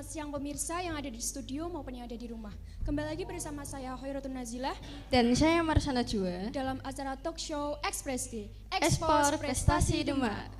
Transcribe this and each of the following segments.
siang pemirsa yang ada di studio maupun yang ada di rumah. Kembali lagi bersama saya Hoyrotun Nazilah dan saya Marsana Jua dalam acara talk show Express Day, Ekspor Prestasi Demak.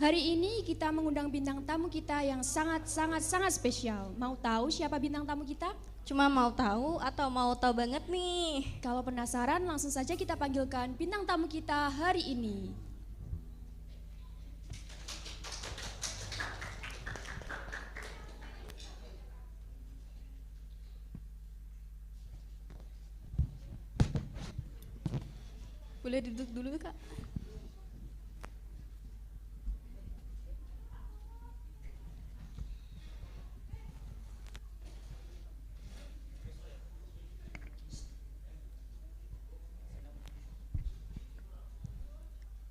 Hari ini kita mengundang bintang tamu kita yang sangat spesial. Mau tahu siapa bintang tamu kita? Cuma mau tahu atau mau tahu banget nih? Kalau penasaran langsung saja kita panggilkan bintang tamu kita hari ini. Boleh duduk dulu Kak?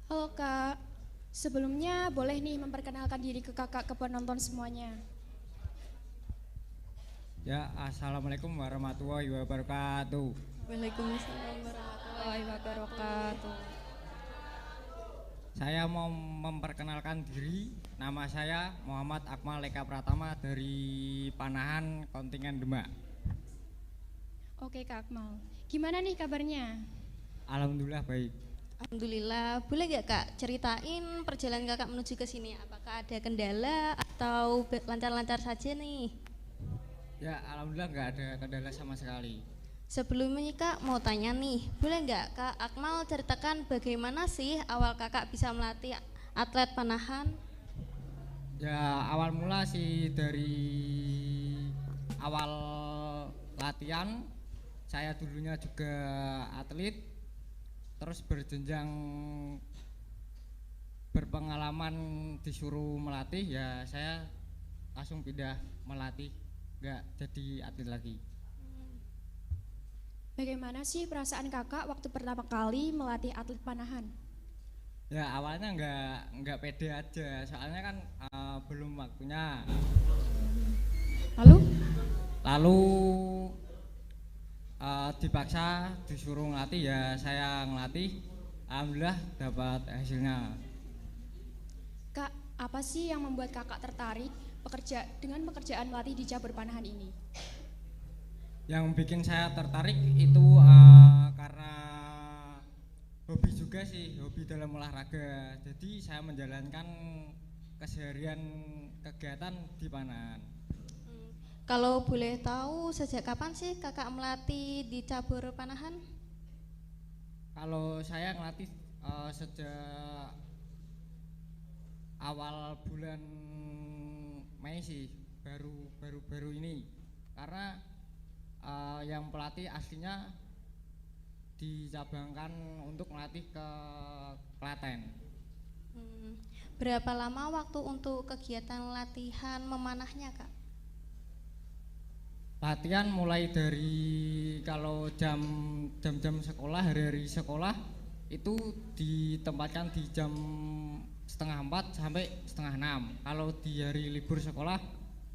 Halo Kak, sebelumnya boleh nih memperkenalkan diri ke kakak ke penonton semuanya. Ya, assalamualaikum warahmatullahi wabarakatuh. Waalaikumsalam warahmatullahi wabarakatuh. Saya mau memperkenalkan diri. Nama saya Muhammad Akmal Eka Pratama dari Panahan Kontingen Demak. Oke Kak Akmal, gimana nih kabarnya? Alhamdulillah baik. Alhamdulillah. Boleh gak Kak ceritain perjalanan Kakak menuju ke sini? Apakah ada kendala atau lancar-lancar saja nih? Ya, alhamdulillah nggak ada kendala sama sekali. Sebelumnya Kak mau tanya nih, boleh nggak Kak Akmal ceritakan bagaimana sih awal Kakak bisa melatih atlet panahan? Ya, awal mula sih dari awal latihan. Saya dulunya juga atlet, terus berjenjang berpengalaman disuruh melatih, ya saya langsung pindah melatih, nggak jadi atlet lagi. Bagaimana sih perasaan kakak waktu pertama kali melatih atlet panahan? Ya awalnya nggak pede aja, soalnya kan belum waktunya. Lalu dipaksa disuruh ngelatih, ya saya ngelatih, alhamdulillah dapat hasilnya. Kak, apa sih yang membuat kakak tertarik dengan pekerjaan melatih di cabur panahan ini? Yang bikin saya tertarik itu karena hobi juga sih, hobi dalam olahraga. Jadi saya menjalankan keseharian kegiatan di panahan. Kalau boleh tahu sejak kapan sih Kakak melatih di cabur panahan? Kalau saya ngelatih sejak awal bulan Mei sih, baru ini. Karena yang pelatih aslinya dicabangkan untuk melatih ke Klaten. Berapa lama waktu untuk kegiatan latihan memanahnya Kak? Latihan mulai dari kalau jam sekolah, hari-hari sekolah itu ditempatkan di jam 3:30 sampai 5:30. Kalau di hari libur sekolah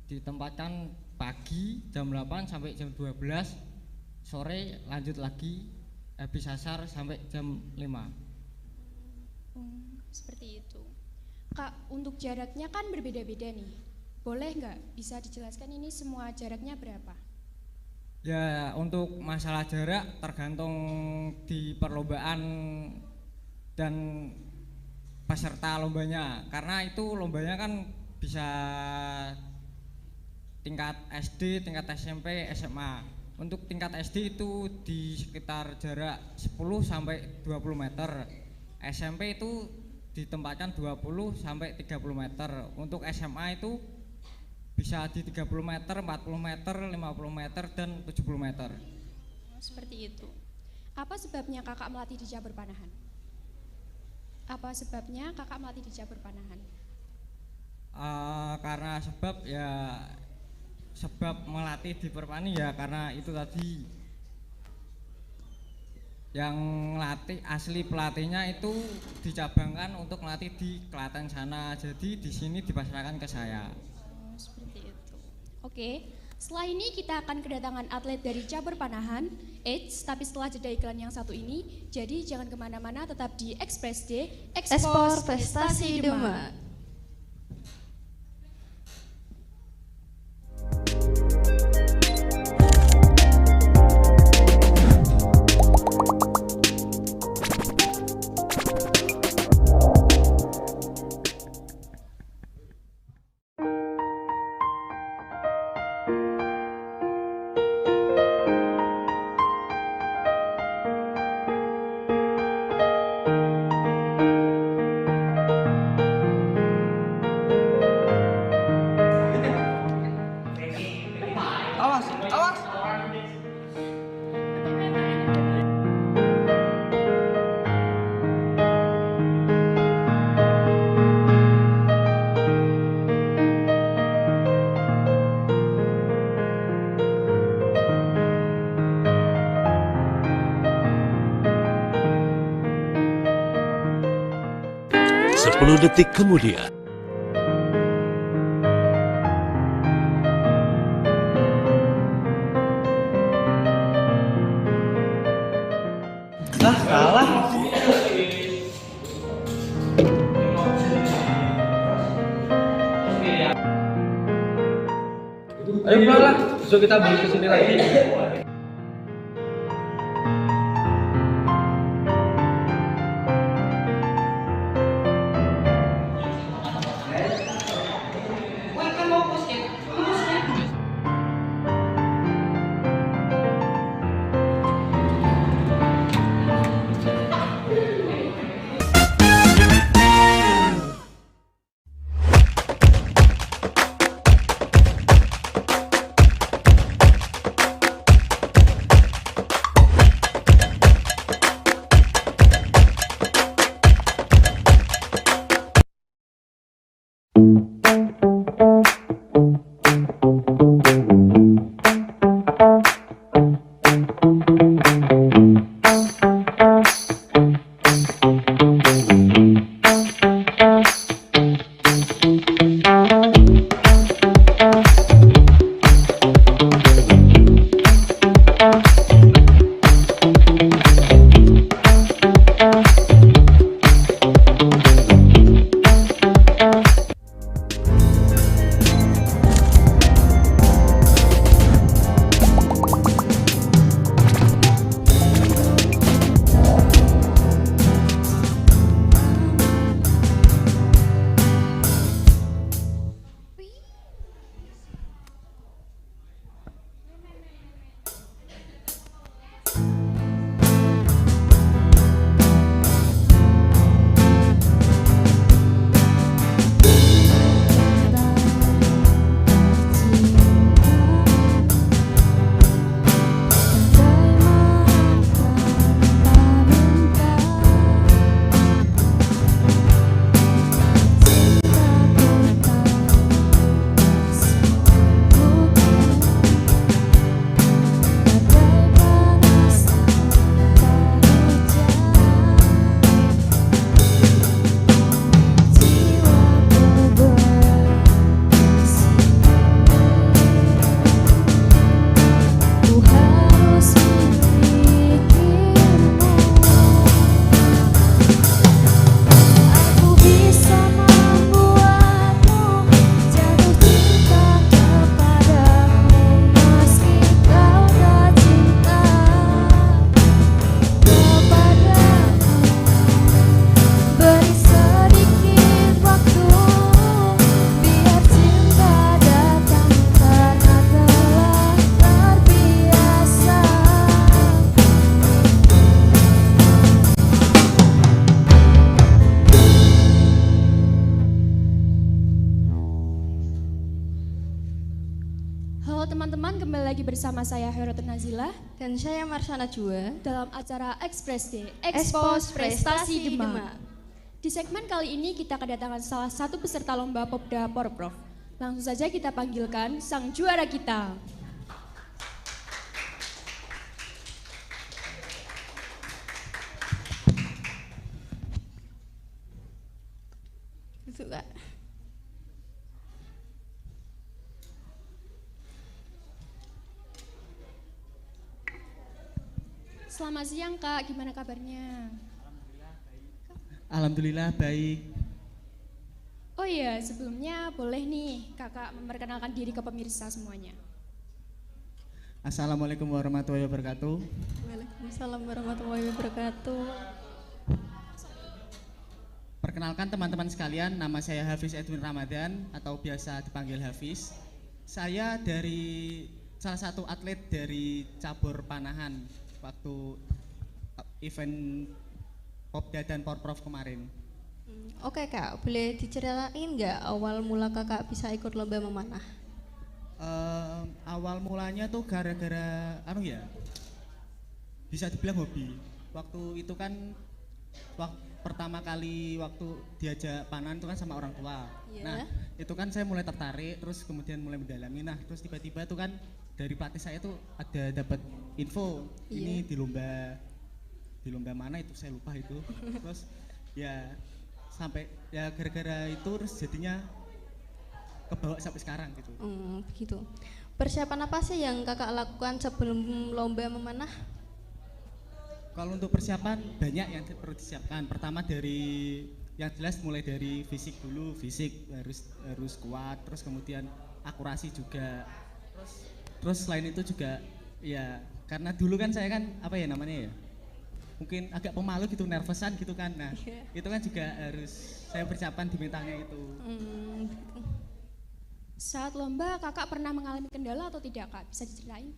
ditempatkan pagi jam 8 sampai jam 12, sore lanjut lagi habis asar sampai jam 5. Seperti itu. Kak, untuk jaraknya kan berbeda-beda nih. Boleh nggak bisa dijelaskan ini semua jaraknya berapa? Ya, untuk masalah jarak tergantung di perlombaan dan peserta lombanya. Karena itu lombanya kan bisa tingkat SD, tingkat SMP, SMA. Untuk tingkat SD itu di sekitar jarak 10 sampai 20 meter. SMP itu ditempatkan 20 sampai 30 meter. Untuk SMA itu bisa di 30 meter, 40 meter, 50 meter, dan 70 meter. Seperti itu. Apa sebabnya kakak melatih di cabur panahan? Apa sebabnya kakak melatih di cabur panahan? Karena sebab melatih di Perpani ya karena itu tadi yang latih asli pelatihnya itu dicabangkan untuk melatih di Klaten sana, jadi di sini dipasrahkan ke saya. Oh, seperti itu. Oke, setelah ini kita akan kedatangan atlet dari cabur panahan. Tapi setelah jeda iklan yang satu ini, jadi jangan kemana-mana, tetap di Express Day, Ekspor Prestasi Demak. Awas, awas. Sepuluh detik kemudian. Kalah. Ayo pulang lah, besok kita balik ke sini lagi. kembali lagi bersama saya Heroton Nazila Dan saya Marsana Jua. dalam acara Express Day, Expose Expose Prestasi Prestasi Demak. Demak. Di segmen kali ini kita kedatangan salah satu peserta lomba Popda Porprov. Langsung saja kita panggilkan sang juara kita. Itu Kak. Selamat siang Kak, gimana kabarnya? Alhamdulillah baik. Oh iya, sebelumnya boleh nih Kakak memperkenalkan diri ke pemirsa semuanya. Assalamualaikum warahmatullahi wabarakatuh. Waalaikumsalam warahmatullahi wabarakatuh. Perkenalkan teman-teman sekalian, nama saya Hafiz Edwin Ramadan atau biasa dipanggil Hafiz. Saya dari salah satu atlet dari cabur panahan waktu event Popda dan Porprov kemarin. Oke Kak, boleh diceritain nggak awal mula Kakak bisa ikut lomba memanah? Awal mulanya tuh gara-gara bisa dibilang hobi. Waktu itu kan pertama kali waktu diajak panahan itu kan sama orang tua. Iya. Nah itu kan saya mulai tertarik, terus kemudian mulai mendalami. Nah terus tiba-tiba tuh kan dari pelatih saya tuh ada dapat info ini di lomba mana itu saya lupa itu. Terus ya sampai ya gara-gara itu terus jadinya kebawa sampai sekarang gitu. Begitu. Persiapan apa sih yang Kakak lakukan sebelum lomba memanah? Kalau untuk persiapan banyak yang perlu disiapkan. Pertama dari yang jelas mulai dari fisik dulu, fisik harus kuat, terus kemudian akurasi juga. Terus selain itu juga ya karena dulu kan saya kan apa ya namanya ya? Mungkin agak pemalu gitu, nervousan gitu kan. Nah, itu kan juga harus saya persiapan di mentalnya itu. Saat lomba Kakak pernah mengalami kendala atau tidak Kak? Bisa diceritain?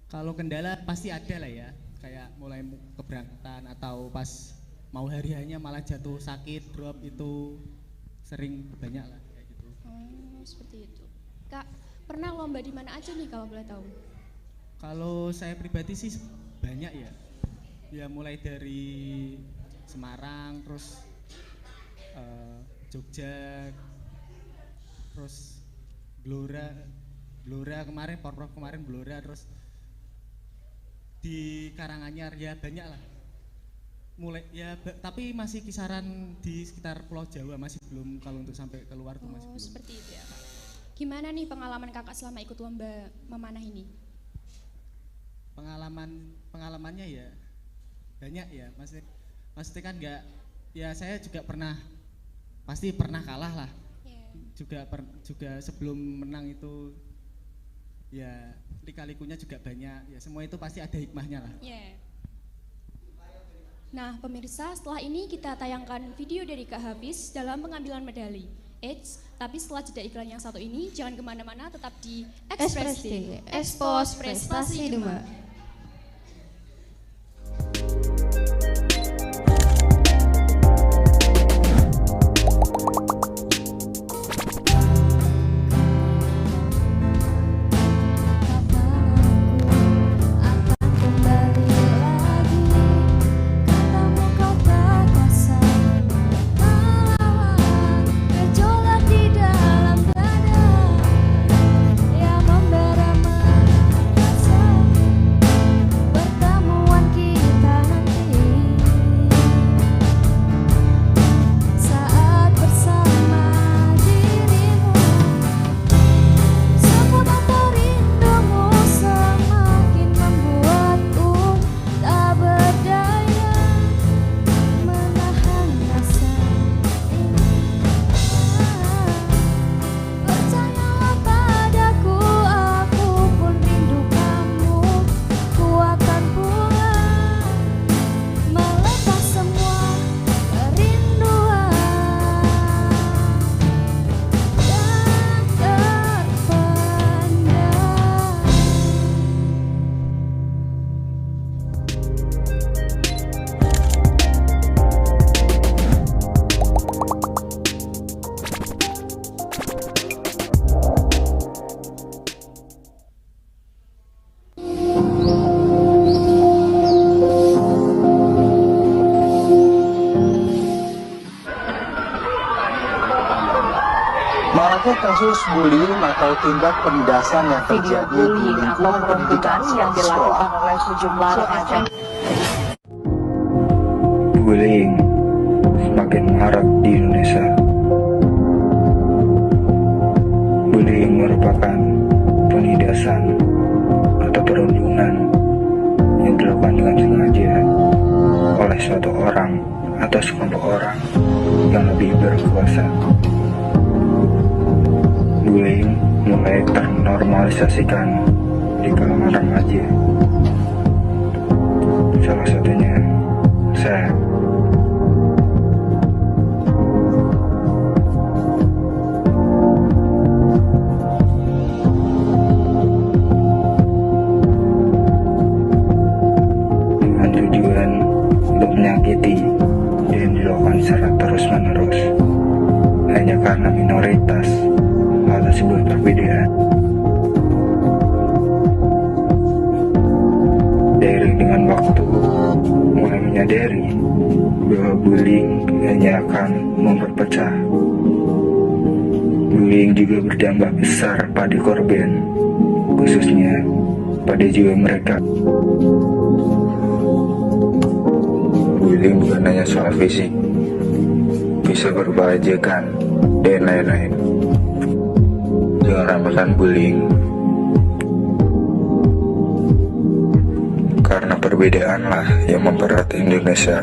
Kalau kendala pasti ada lah ya. Kayak mulai keberangkatan atau pas mau hari hanya malah jatuh sakit, drop itu sering banyak lah kayak gitu. Oh, seperti itu. Kak, pernah lomba di mana aja nih kalau boleh tahu? Kalau saya pribadi sih banyak ya. Ya mulai dari Semarang, terus Jogja, terus Blora kemarin, Porprov kemarin Blora, terus di Karanganyar ya banyak lah. Mulai ya tapi masih kisaran di sekitar Pulau Jawa, masih belum kalau untuk sampai keluar tuh masih belum. Seperti itu ya Kak. Gimana nih pengalaman Kakak selama ikut lomba memanah ini? Pengalamannya ya banyak ya, maksudnya kan enggak ya, saya juga pasti pernah kalah lah. Juga sebelum menang itu ya lika-likunya juga banyak ya, semua itu pasti ada hikmahnya lah. Nah pemirsa, setelah ini kita tayangkan video dari Kak Hafiz dalam pengambilan medali. Tapi setelah jeda iklan yang satu ini jangan kemana-mana, tetap di Express Day, Expose Prestasi Demak. Yang membara rasa Maraknya kasus bullying atau tindak penindasan yang terjadi di lingkungan pendidikan yang dilakukan oleh sejumlah remaja. Bullying semakin marak di Indonesia. Bullying merupakan penindasan atau perundungan yang dilakukan dengan sengaja oleh suatu orang atau sekelompok orang yang lebih berkuasa. Bullying mulai ternormalisasikan di kalangan remaja. Salah satunya saya. Dengan tujuan untuk menyakiti dan dilakukan secara terus-menerus hanya karena minoritas atau sebuah perbedaan. Seiring dengan waktu, mulai menyadari bahwa bullying hanya akan memperpecah. Bullying juga berdampak besar pada korban, khususnya pada jiwa mereka. Bullying bukan hanya soal fisik, bisa berupa ajakan dan lain-lain. Jangan remehkan bullying, karena perbedaanlah yang mempererat Indonesia.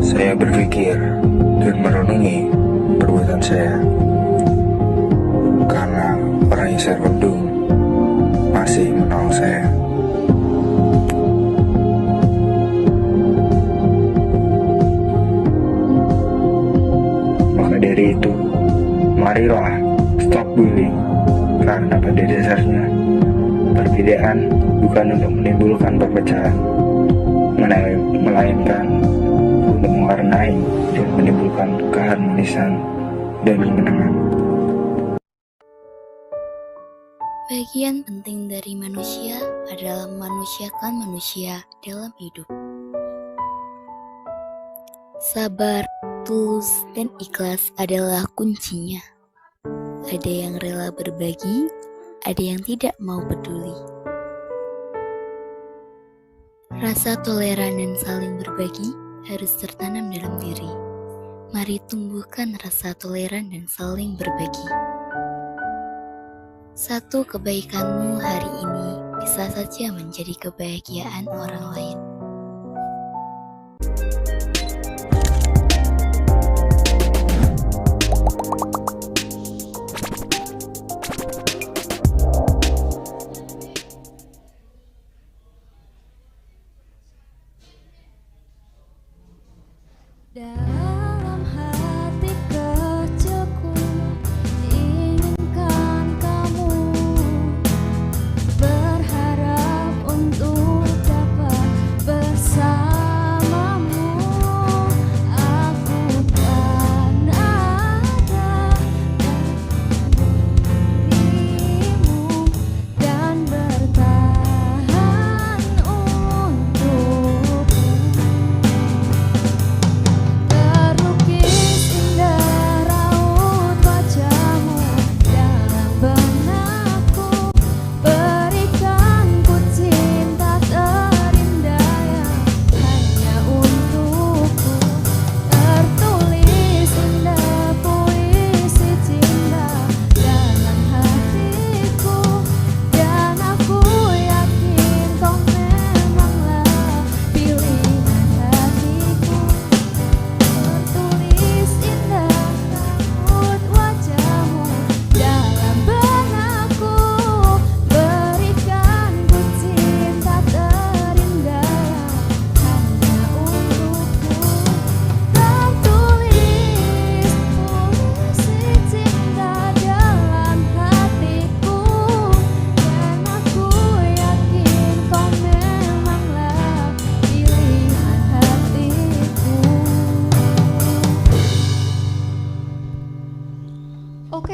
Saya berpikir dan merenungi perbuatan saya, karena orang yang saya kandung masih menolong saya. Maka dari itu, marilah stop bullying, karena pada dasarnya perbedaan bukan untuk menimbulkan perpecahan, melainkan untuk mewarnai dan menimbulkan keharmonisan dan kemenangan. Bagian penting dari manusia adalah memanusiakan manusia dalam hidup. Sabar, tulus, dan ikhlas adalah kuncinya. Ada yang rela berbagi, ada yang tidak mau peduli. Rasa toleran dan saling berbagi harus tertanam dalam diri. Mari tumbuhkan rasa toleran dan saling berbagi. Satu kebaikanmu hari ini bisa saja menjadi kebahagiaan orang lain. Dalam hati kecilku inginkan kamu, berharap untuk dapat bersamamu. Aku kan ada dirimu dan bertahan untukmu.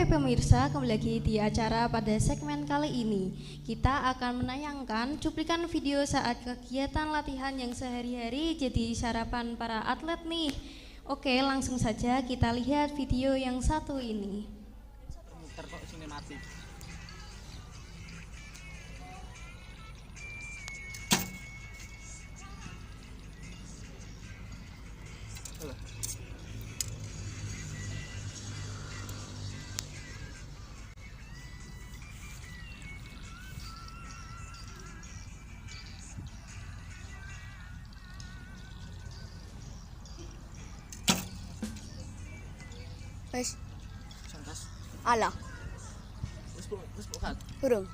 pemirsa, kembali lagi di acara pada segmen kali ini. Kita akan menayangkan cuplikan video saat kegiatan latihan yang sehari-hari jadi sarapan para atlet nih. Oke, langsung saja kita lihat video yang satu ini. Wes. Alah. Wes bukan. Burung.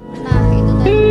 Nah, itu tadi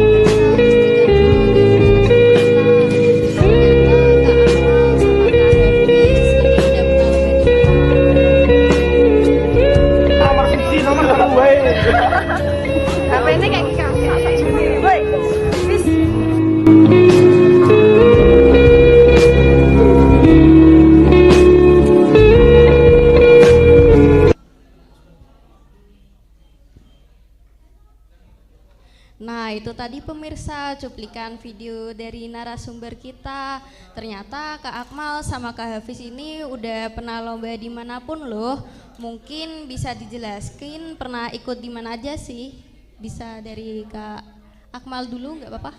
Nah, itu tadi pemirsa cuplikan video dari narasumber kita. Ternyata Kak Akmal sama Kak Hafiz ini udah pernah lomba dimanapun loh. Mungkin bisa dijelaskan pernah ikut di mana aja sih? Bisa dari Kak Akmal dulu nggak apa-apa?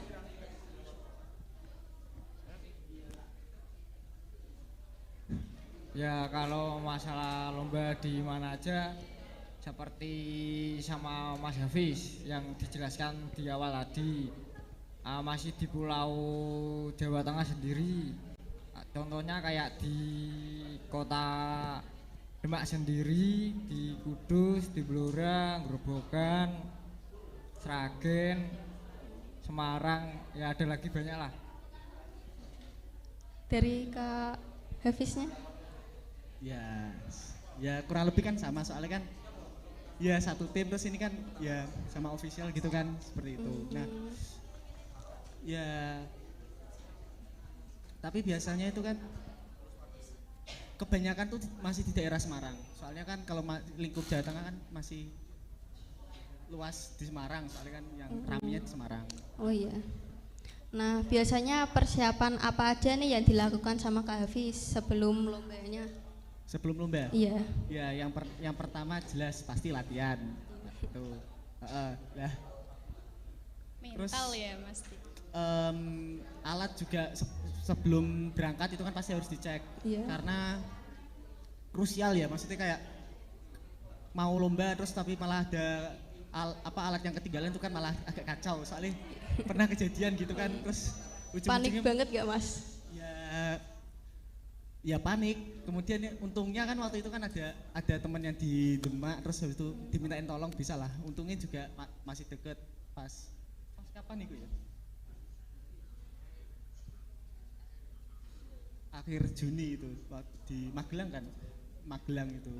Ya kalau masalah lomba di mana aja seperti sama Mas Hafiz yang dijelaskan di awal tadi, masih di Pulau Jawa Tengah sendiri. Contohnya kayak di kota Demak sendiri, di Kudus, di Blora, Grobogan, Sragen, Semarang, ya ada lagi banyak lah. Dari Kak Hafiznya? Ya kurang lebih kan sama, soalnya kan ya satu tim, terus ini kan ya sama official gitu kan, seperti itu. Nah ya tapi biasanya itu kan kebanyakan tuh masih di daerah Semarang, soalnya kan kalau lingkup Jawa Tengah kan masih luas di Semarang, soalnya kan yang ramenya di Semarang. Oh iya. Nah, biasanya persiapan apa aja nih yang dilakukan sama Kak Hafiz sebelum lombanya? Sebelum lomba? Iya. Ya, yang pertama jelas pasti latihan. Tuh. Nah. Mental terus, ya Mas. Alat juga sebelum berangkat itu kan pasti harus dicek. Iya. Karena krusial ya, maksudnya kayak mau lomba terus tapi malah ada alat yang ketinggalan itu kan malah agak kacau. Soalnya pernah kejadian gitu kan, terus ujung-ujungnya panik banget gak Mas? Ya panik, kemudian untungnya kan waktu itu kan ada teman yang di Demak, terus habis itu dimintain tolong bisa lah. Untungnya juga masih deket pas kapan itu ya? Akhir Juni itu di Magelang kan, Magelang itu.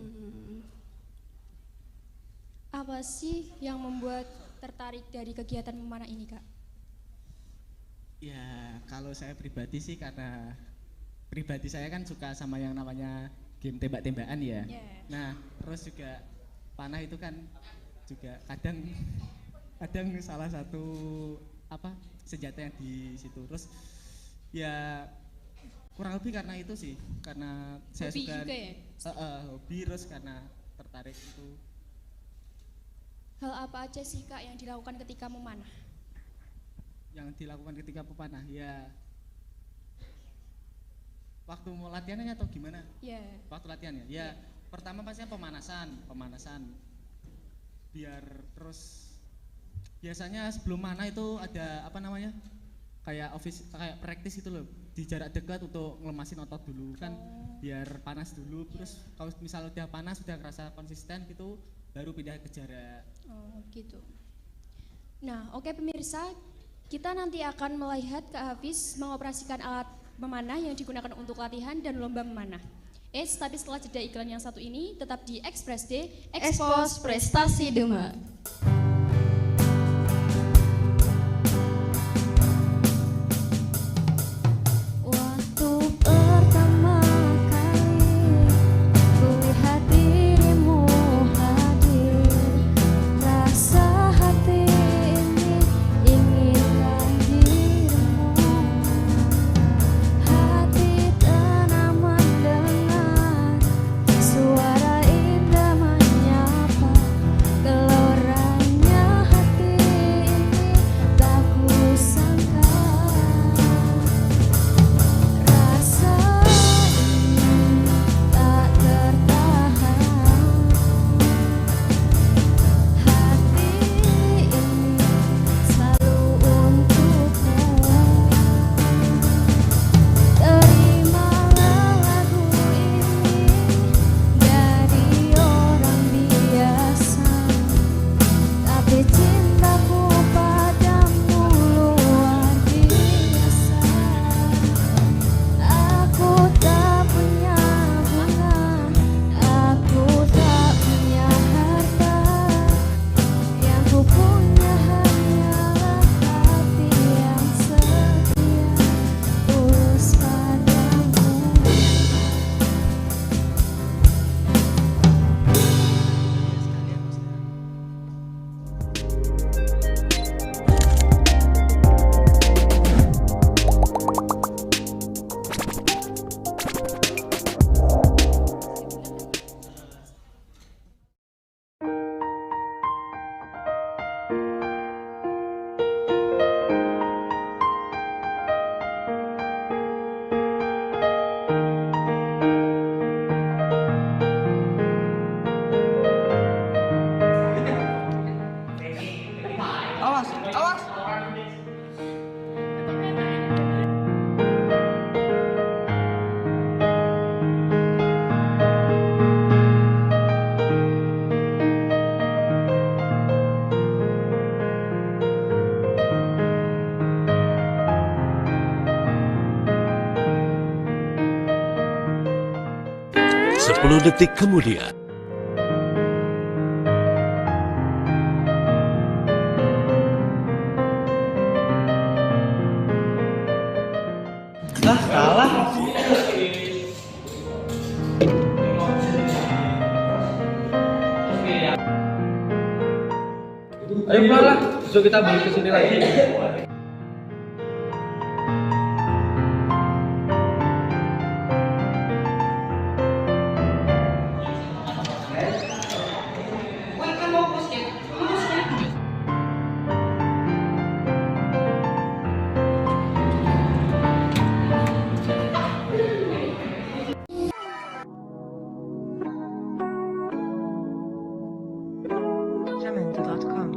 Apa sih yang membuat tertarik dari kegiatan memanah ini, Kak? Ya kalau saya pribadi sih karena pribadi saya kan suka sama yang namanya game tembak-tembakan ya. Nah, terus juga panah itu kan juga kadang salah satu senjata yang di situ. Terus ya kurang lebih karena itu sih, karena saya hobi suka juga ya? Hobi, terus karena tertarik itu. Hal apa aja sih Kak yang dilakukan ketika memanah? Yang dilakukan ketika pemanah ya waktu mau latihannya atau gimana? Waktu latihannya ya pertama pastinya pemanasan biar terus biasanya sebelum mana itu ada kayak praktis itu loh di jarak dekat untuk ngelemasin otot dulu kan, biar panas dulu. Terus kalau misalnya udah panas udah ngerasa konsisten gitu baru pindah ke jarak. Oh gitu. Nah oke pemirsa, kita nanti akan melihat Kak Hafiz mengoperasikan alat memanah yang digunakan untuk latihan dan lomba memanah. Tapi setelah jeda iklan yang satu ini, tetap di Express Day, Expose Prestasi Demak. Waktu pertama kali kulihat dirimu hadir, rasa hati ini inginkan dirimu. Hati tenang mendengar suara indah menyapa, geloranya hati ini tak kusangka. Rasa ini tak tertahan, hati ini selalu untukmu. Terimalah lagu ini dari orang biasa, tapi cintaku padamu luar biasa. Aku tak punya bunga, aku tak punya harta, yang ku punya hanyalah hati yang setia, tulus padamu. Awas, awas. Sepuluh detik kemudian. Lah, kalah. Ayo pulang lah, besok kita balik ke sini lagi. Jamendo.com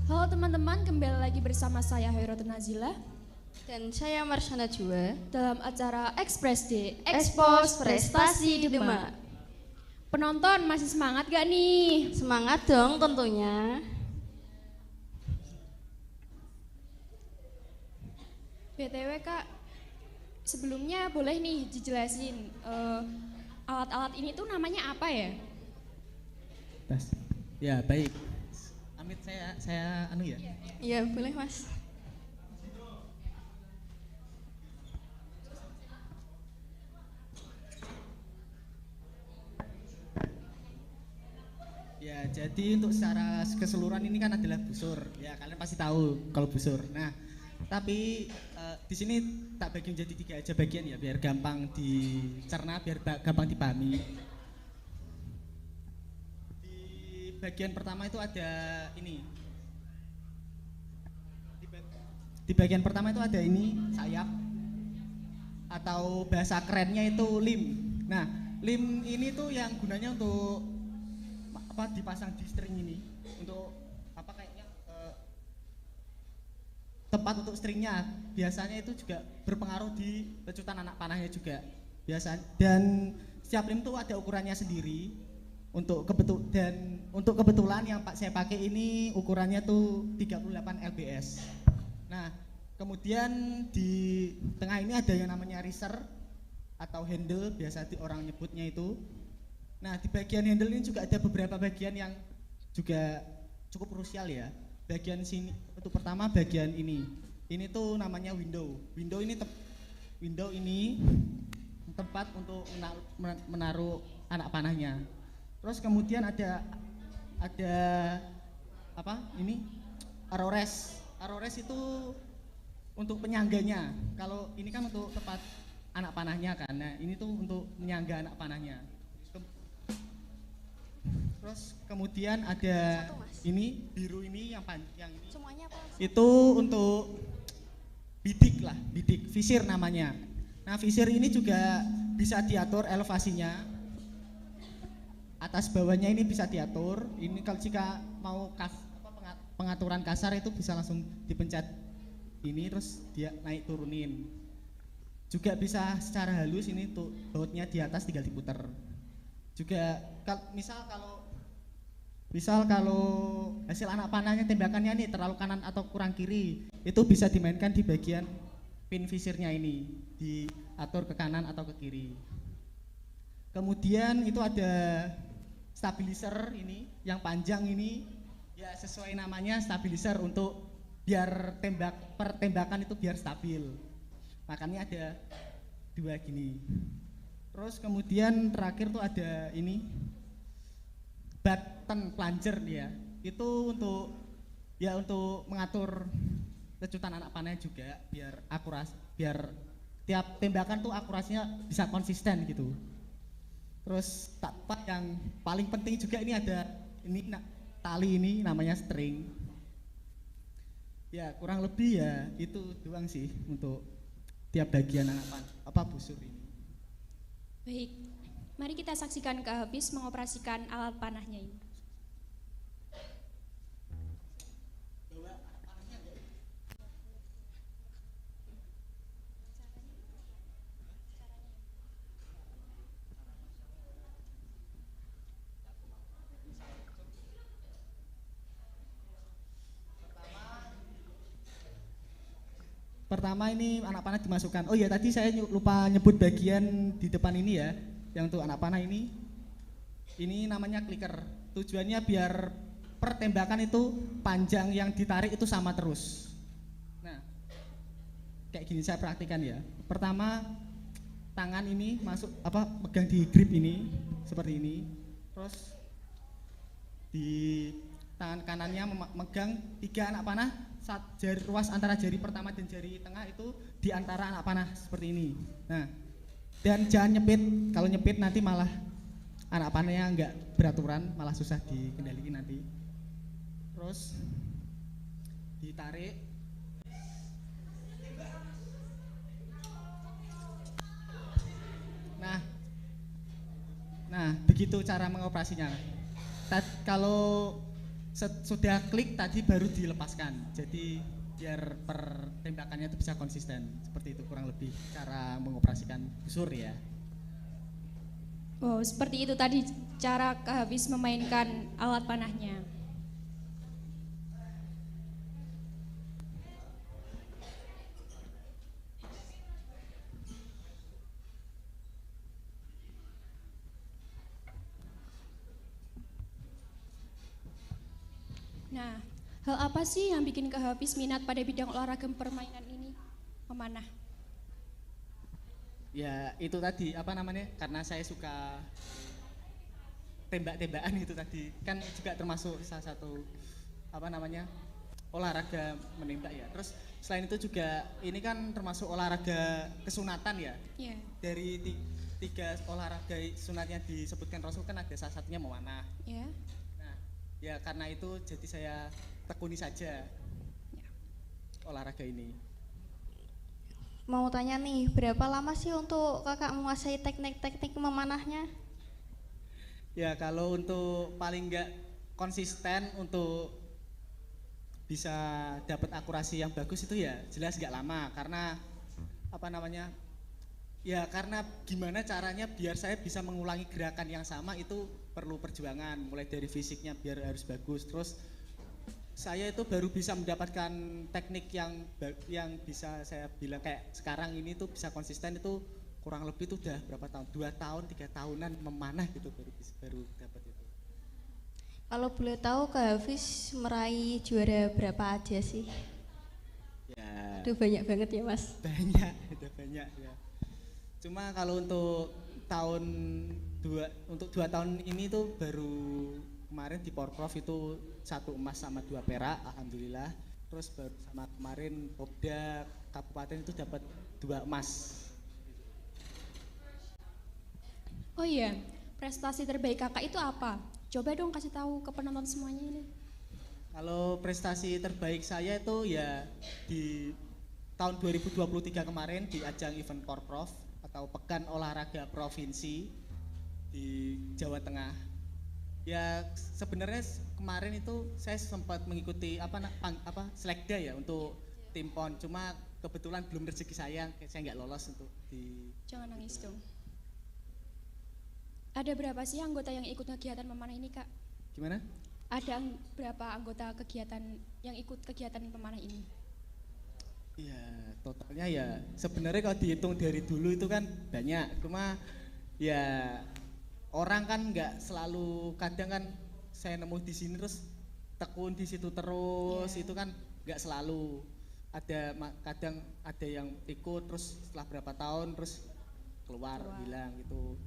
Halo teman-teman, kembali lagi bersama saya Hoirotun Nazila Dan saya Marsana Jua dalam acara Express Day, Expose Prestasi Demak. Penonton masih semangat gak nih? Semangat dong tentunya. BTW Kak, sebelumnya boleh nih dijelasin alat-alat ini tuh namanya apa ya? Tes. Ya, baik. Amit saya anu ya. Iya, boleh Mas. Ya, jadi untuk secara keseluruhan ini kan adalah busur. Ya, kalian pasti tahu kalau busur. Nah, tapi di sini tak bagi menjadi 3 aja bagian ya, biar gampang dicerna, biar gampang dipahami. Di bagian pertama itu ada ini. Di bagian pertama itu ada ini sayap, atau bahasa kerennya itu lim. Nah, lim ini tuh yang gunanya untuk apa, dipasang di string ini untuk apa, kayaknya tempat untuk stringnya. Biasanya itu juga berpengaruh di lecutan anak panahnya juga biasanya, dan setiap lim tuh ada ukurannya sendiri. Untuk kebetulan yang saya pakai ini ukurannya tuh 38 lbs. Nah, kemudian di tengah ini ada yang namanya riser atau handle, biasa orang nyebutnya itu. Nah, di bagian handle ini juga ada beberapa bagian yang juga cukup krusial ya. Bagian sini, itu pertama bagian ini. Ini tuh namanya window. Window ini tempat untuk menaruh anak panahnya. Terus kemudian ada apa? Ini arores. Arores itu untuk penyangganya. Kalau ini kan untuk tempat anak panahnya kan. Nah, ini tuh untuk menyangga anak panahnya. Terus kemudian ada ini biru ini yang ini. Semuanya apa? Itu untuk bidik lah, bidik visir namanya. Nah, visir ini juga bisa diatur elevasinya. Atas bawahnya ini bisa diatur. Ini kalau jika mau pengaturan kasar itu bisa langsung dipencet ini terus dia naik turunin. Juga bisa secara halus, ini tuh bautnya di atas tinggal diputer. Juga misal kalau hasil anak panahnya tembakannya nih terlalu kanan atau kurang kiri, itu bisa dimainkan di bagian pin visirnya ini, diatur ke kanan atau ke kiri. Kemudian itu ada stabilizer ini yang panjang ini, ya sesuai namanya stabilizer, untuk biar pertembakan itu biar stabil. Makanya ada 2 gini. Terus kemudian terakhir tuh ada ini button plunger dia. Itu untuk mengatur lecutan anak panahnya juga biar akurat, biar tiap tembakan tuh akurasinya bisa konsisten gitu. Terus yang paling penting juga ini ada ini tali ini namanya string. Ya, kurang lebih ya itu doang sih untuk tiap bagian busur ini. Baik, mari kita saksikan Kak Hafiz mengoperasikan alat panahnya ini. Pertama ini anak panah dimasukkan. Oh ya, tadi saya lupa nyebut bagian di depan ini ya, yang untuk anak panah ini. Ini namanya clicker. Tujuannya biar pertembakan itu panjang yang ditarik itu sama terus. Nah, kayak gini saya praktikan ya. Pertama, tangan ini pegang di grip ini seperti ini. Terus di tangan kanannya memegang 3 anak panah. Ruas antara jari pertama dan jari tengah itu di antara anak panah seperti ini. Nah, dan jangan nyepit. Kalau nyepit nanti malah anak panahnya nggak beraturan, malah susah dikendalikan nanti. Terus ditarik. Nah, begitu cara mengoperasinya. Kalau sudah klik tadi baru dilepaskan. Jadi biar pertembakannya itu bisa konsisten. Seperti itu kurang lebih cara mengoperasikan busur ya. Oh, seperti itu tadi cara Kak Hafiz memainkan alat panahnya. Nah, hal apa sih yang bikin Kak Hafiz minat pada bidang olahraga permainan ini, memanah? Ya itu tadi apa namanya, karena saya suka tembak-tembakan itu tadi, kan juga termasuk salah satu apa namanya olahraga menembak ya. Terus selain itu juga ini kan termasuk olahraga kesunatan ya. Yeah. Dari tiga olahraga sunatnya disebutkan Rasul kan ada salah satunya memanah. Yeah. Nah ya karena itu jadi saya tekuni saja olahraga ini. Mau tanya nih, berapa lama sih untuk kakak menguasai teknik-teknik memanahnya? Ya kalau untuk paling enggak konsisten untuk bisa dapat akurasi yang bagus itu ya jelas enggak lama, karena apa namanya ya karena gimana caranya biar saya bisa mengulangi gerakan yang sama itu perlu perjuangan, mulai dari fisiknya biar harus bagus, terus saya itu baru bisa mendapatkan teknik yang bisa saya bilang kayak sekarang ini tuh bisa konsisten itu kurang lebih tuh udah berapa tahun, 2 tahun 3 tahunan memanah gitu baru dapat itu. Kalau boleh tahu Kak Hafiz meraih juara berapa aja sih? Ya. Aduh banyak banget ya Mas. Banyak, udah banyak ya. Cuma kalau untuk untuk 2 tahun ini tuh baru kemarin di Porprov itu 1 emas sama 2 perak, alhamdulillah. Terus baru sama kemarin Popda Kabupaten itu dapat 2 emas. Oh iya, prestasi terbaik kakak itu apa? Coba dong kasih tahu ke penonton semuanya ini. Kalau prestasi terbaik saya itu ya di tahun 2023 kemarin di ajang event Porprov atau Pekan Olahraga Provinsi di Jawa Tengah. Ya sebenarnya kemarin itu saya sempat mengikuti selekda ya untuk tim PON, cuma kebetulan belum rezeki saya nggak lolos untuk di. Jangan nangis dong. Ada berapa sih anggota yang ikut kegiatan memanah ini Kak? Gimana? Ada berapa anggota kegiatan yang ikut kegiatan pemanah ini? Iya totalnya ya sebenarnya kalau dihitung dari dulu itu kan banyak, cuma ya orang kan nggak selalu, kadang kan saya nemu di sini terus tekun di situ terus, itu kan nggak selalu. Kadang ada yang ikut terus setelah berapa tahun terus keluar hilang gitu,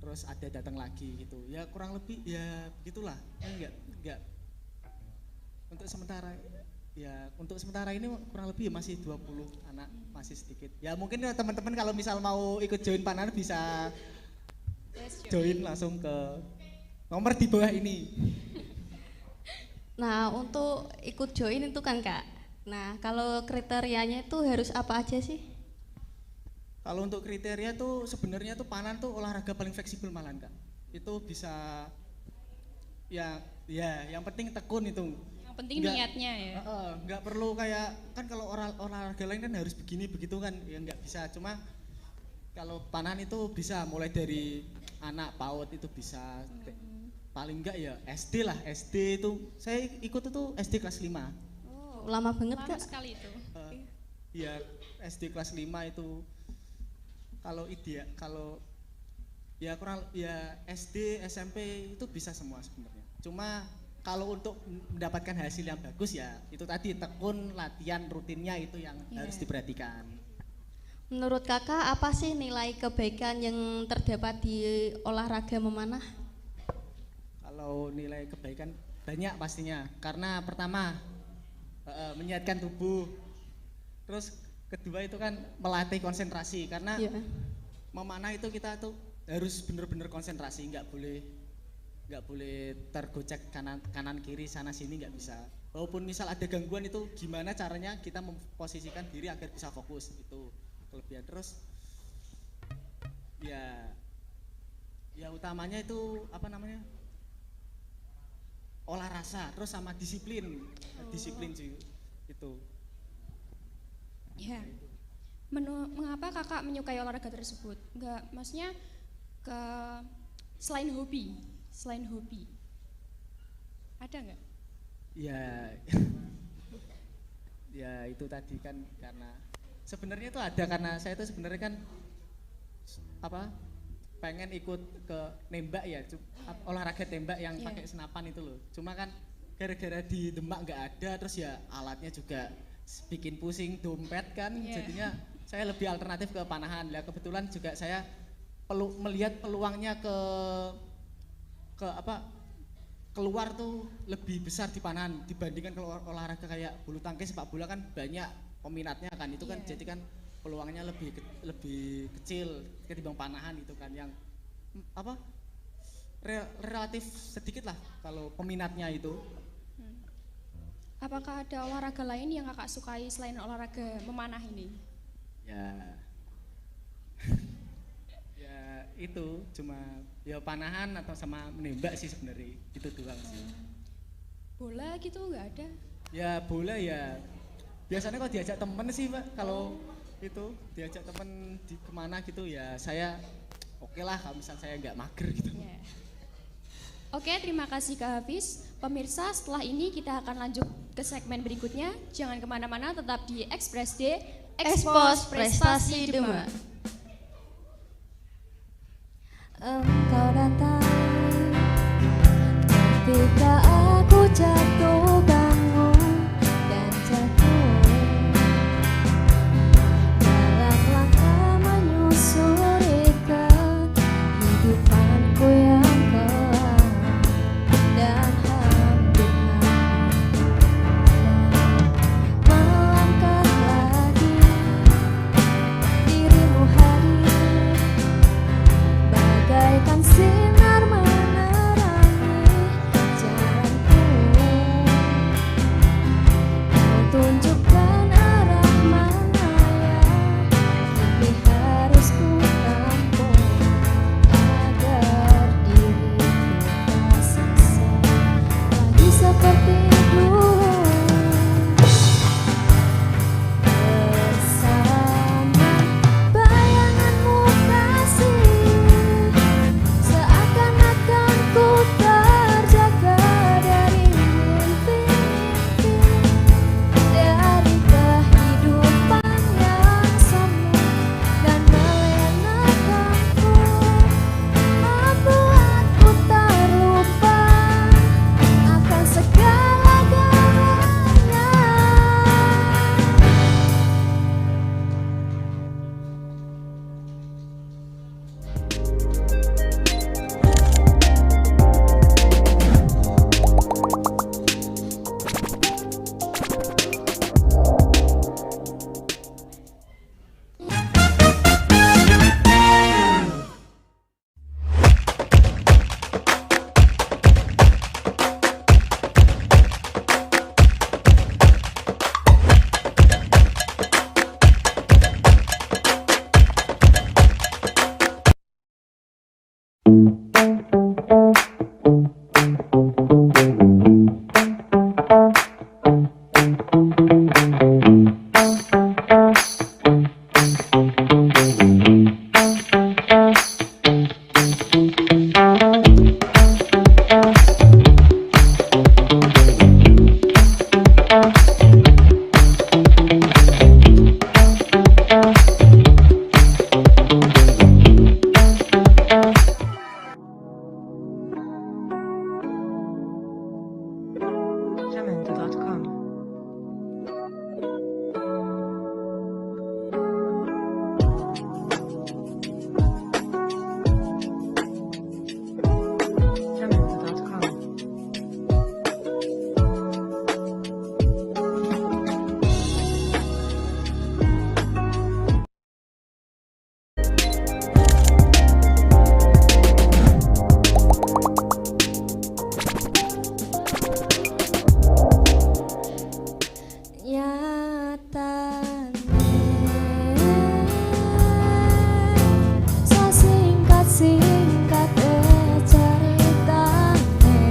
terus ada datang lagi gitu. Ya kurang lebih ya begitulah. Nggak untuk sementara ini kurang lebih ya masih 20 anak, masih sedikit. Ya mungkin ya teman-teman kalau misal mau ikut join panar bisa join langsung ke nomor di bawah ini. Nah untuk ikut join itu kan Kak, nah kalau kriterianya itu harus apa aja sih? Kalau untuk kriteria tuh sebenarnya tuh panan tuh olahraga paling fleksibel malahan Kak. Itu bisa ya yang penting tekun itu. Yang penting niatnya ya. Nggak perlu kayak kan kalau olahraga lain kan harus begini begitu kan ya nggak bisa, cuma kalau panan itu bisa mulai dari anak PAUD itu bisa paling enggak ya SD lah, SD itu saya ikut itu SD kelas 5. Oh, lama banget Kak. Lama sekali itu. Iya SD kelas 5 itu kalau ya kurang ya SD SMP itu bisa semua sebenarnya. Cuma kalau untuk mendapatkan hasil yang bagus ya itu tadi tekun, latihan rutinnya itu yang harus diperhatikan. Menurut kakak apa sih nilai kebaikan yang terdapat di olahraga memanah? Kalau nilai kebaikan banyak pastinya, karena pertama menyehatkan tubuh, terus kedua itu kan melatih konsentrasi, karena memanah itu kita tuh harus benar-benar konsentrasi, nggak boleh tergocek kanan kiri sana sini, nggak bisa. Walaupun misal ada gangguan itu gimana caranya kita memposisikan diri agar bisa fokus, itu kelebihan. Terus ya utamanya itu apa namanya olah rasa, terus sama disiplin. Disiplin sih itu. Ya. Mengapa kakak menyukai olahraga tersebut? Enggak, maksudnya selain hobi, ada nggak? Ya, ya itu tadi kan karena sebenarnya itu ada karena saya itu sebenarnya kan pengen ikut ke nembak ya, olahraga tembak yang pakai senapan itu loh. Cuma kan gara-gara di Demak nggak ada, terus ya alatnya juga bikin pusing, dompet kan, jadinya saya lebih alternatif ke panahan. Lah kebetulan juga saya melihat peluangnya keluar tuh lebih besar di panahan dibandingkan kalau olahraga kayak bulu tangkis, sepak bola kan banyak peminatnya kan, itu kan jadi kan peluangnya lebih kecil ketimbang panahan itu kan yang relatif sedikit lah kalau peminatnya itu. Apakah ada olahraga lain yang kakak sukai selain olahraga memanah ini? Ya, ya itu cuma ya panahan atau sama menembak sih sebenarnya, itu doang sih. Bola gitu nggak ada? Ya bola ya biasanya kalau diajak temen sih Pak, kalau itu diajak temen kemana gitu ya saya oke lah kalau misal saya nggak mager gitu. Oke, terima kasih Kak Hafiz. Pemirsa, setelah ini kita akan lanjut ke segmen berikutnya. Jangan kemana-mana, tetap di Express Day, Expose Prestasi Demak. Engkau datang ketika aku jatuh bangun dan jatuh dalam langkah menyusuri kehidupanku yang kelam dan hampir melangkah lagi, dirimu hadir bagaikan sinar menerangi jalanku. Kau tunjukkan arah mana yang kini harus ku tempuh agar diriku tak sisa lagi seperti dulu. Bersama bayanganmu kasih, seakan-akan ku terjaga dari mimpi-mimpi, dari kehidupan yang semu dan melenakanku, membuatku terlupa akan segala-galanya. Singkat-singkat ceritane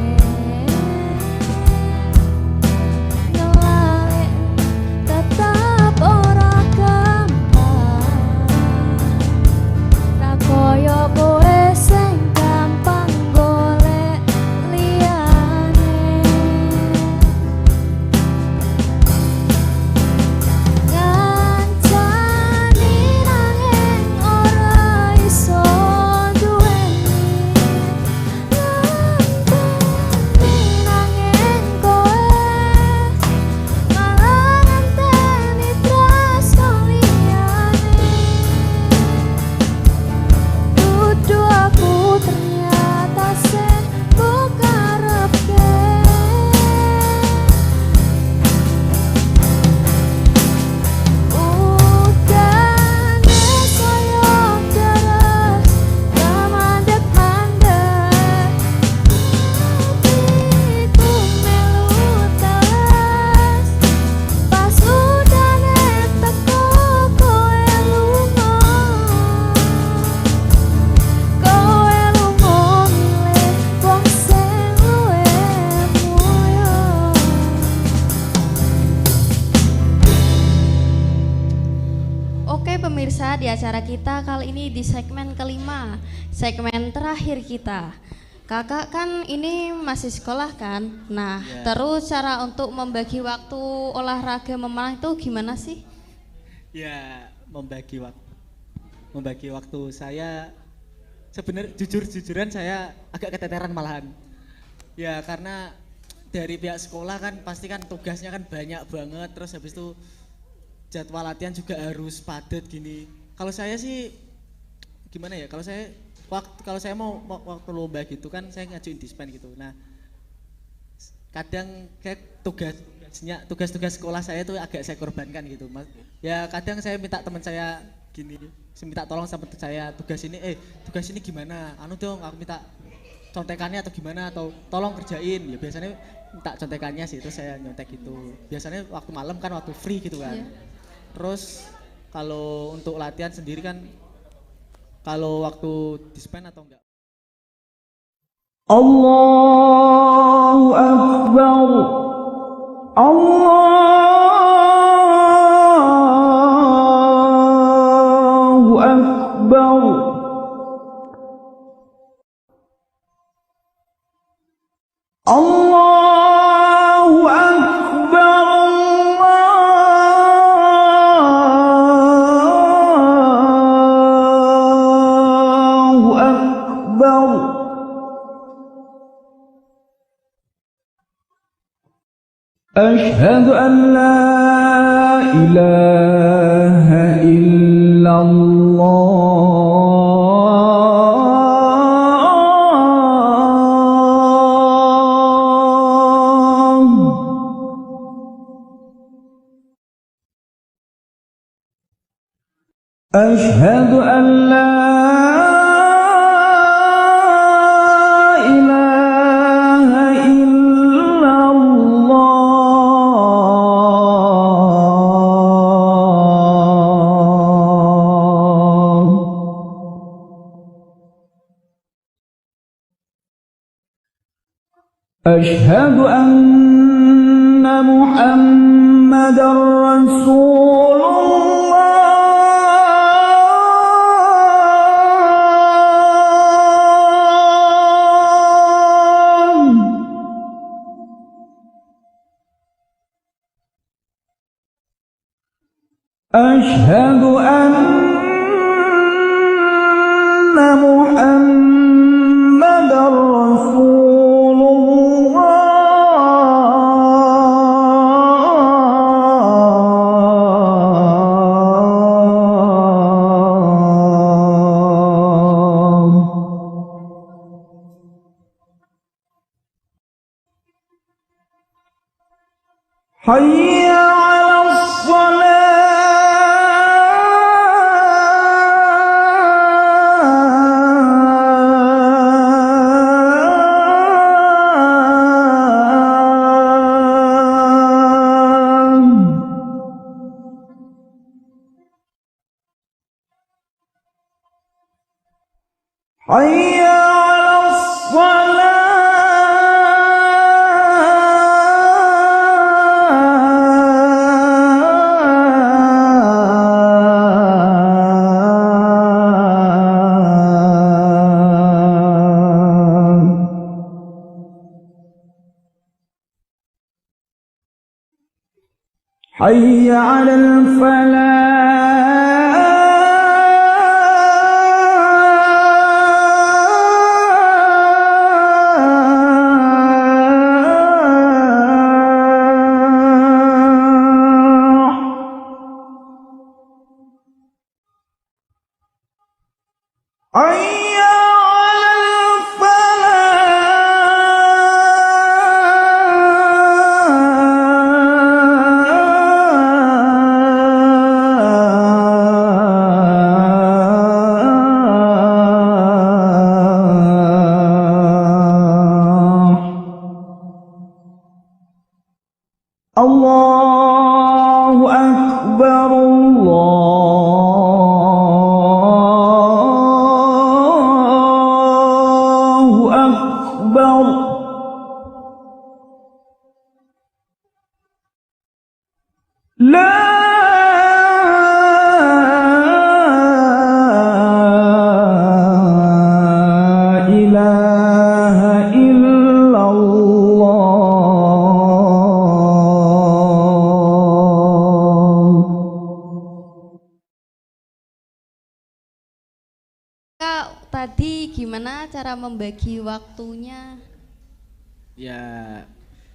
pemirsa, di acara kita kali ini di segmen kelima, segmen terakhir kita. Kakak kan ini masih sekolah kan? Nah, terus cara untuk membagi waktu olahraga memanah itu gimana sih? Ya, membagi waktu saya sebenarnya jujuran saya agak keteteran malahan. Ya, karena dari pihak sekolah kan pasti kan tugasnya kan banyak banget, terus habis itu jadwal latihan juga harus padat gini. Kalau saya sih gimana ya? Kalau saya mau waktu lomba gitu kan saya ngajuin dispen gitu. Nah, kadang kayak tugas-tugas sekolah saya tuh agak saya korbankan gitu, Mas. Ya kadang saya minta teman saya gini, minta tolong sama saya tugas ini gimana? Anu dong, aku minta contekannya atau gimana, atau tolong kerjain. Ya biasanya minta contekannya sih, terus saya nyontek gitu. Biasanya waktu malam kan, waktu free gitu kan. Terus kalau untuk latihan sendiri kan, kalau waktu dispen atau enggak? Allahu Akbar, Allahu Akbar. Allahu Akbar, Allahu Akbar. Asyhadu an la ilaha illallah. أشهد أن لا إله إلا الله. أشهد أن محمدًا رسول أشهد أن محمدًا رسول الله. حي على حي على الصلاة. حي على الفلاح. حي على الفلاح. الله أكبر، الله أكبر. لا gimana cara membagi waktunya? Ya,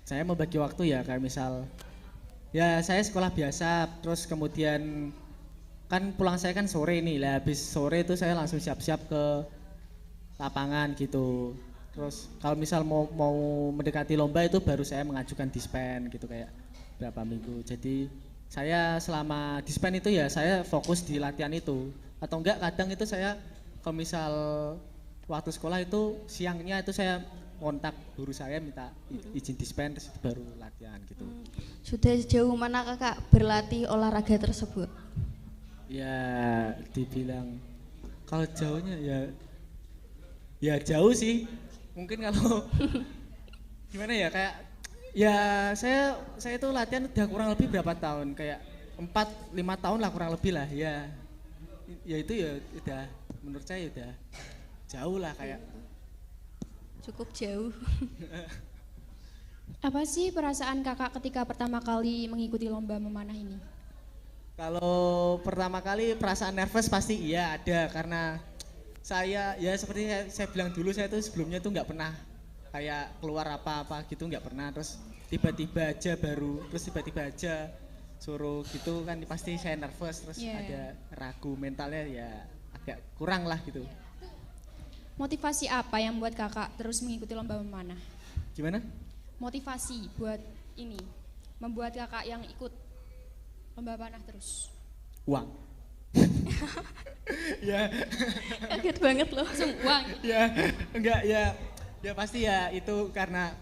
saya membagi waktu ya kayak misal, ya saya sekolah biasa, terus kemudian kan pulang saya kan sore nih, lah habis sore itu saya langsung siap-siap ke lapangan gitu. Terus kalau misal mau mendekati lomba itu baru saya mengajukan dispen gitu kayak berapa minggu. Jadi saya selama dispen itu ya saya fokus di latihan itu. Atau enggak kadang itu saya kalau misal waktu sekolah itu siangnya itu saya kontak guru saya minta izin dispen terus baru latihan gitu. Sudah sejauh mana kakak berlatih olahraga tersebut? Ya dibilang kalau jauhnya ya jauh sih. Mungkin kalau gimana ya kayak ya saya itu latihan udah kurang lebih berapa tahun kayak 4-5 tahun lah kurang lebih lah ya itu ya udah menurut saya udah jauh lah kayak cukup jauh. Apa sih perasaan kakak ketika pertama kali mengikuti lomba memanah ini? Kalau pertama kali perasaan nervous pasti iya ada karena saya ya seperti saya bilang dulu saya tuh sebelumnya tuh nggak pernah kayak keluar apa-apa gitu nggak pernah terus tiba-tiba aja suruh gitu kan pasti saya nervous terus ada ragu mentalnya ya agak kurang lah gitu. Motivasi apa yang buat kakak terus mengikuti lomba memanah? Gimana? Motivasi buat ini membuat kakak yang ikut lomba panah terus. Uang. Ya. Kaget banget loh. Langsung uang. Ya, enggak ya pasti ya itu karena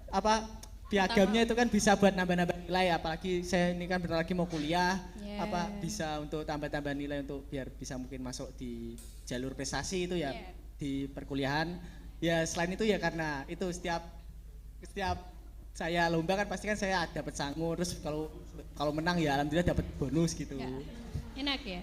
apa piagamnya itu kan bisa buat nambah-nambah nilai apalagi saya ini kan bentar lagi mau kuliah apa bisa untuk tambah-tambah nilai untuk biar bisa mungkin masuk di jalur prestasi itu ya di perkuliahan. Ya selain itu ya karena itu setiap saya lomba kan pasti kan saya dapat sangu terus kalau menang ya alhamdulillah dapat bonus gitu. Ya. Enak ya.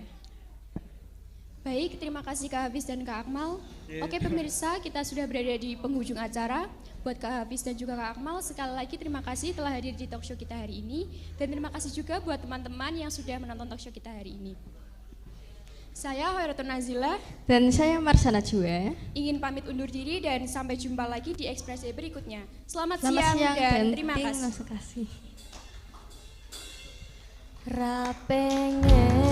Baik, terima kasih Kak Hafiz dan Kak Akmal. Oke pemirsa, kita sudah berada di penghujung acara. Buat Kak Hafiz dan juga Kak Akmal, sekali lagi terima kasih telah hadir di talkshow kita hari ini. Dan terima kasih juga buat teman-teman yang sudah menonton talkshow kita hari ini. Saya Hoyrotun Nazila dan saya Marsana Jua ingin pamit undur diri dan sampai jumpa lagi di ekspresi berikutnya. Selamat siang dan terima kasih. Ra pengen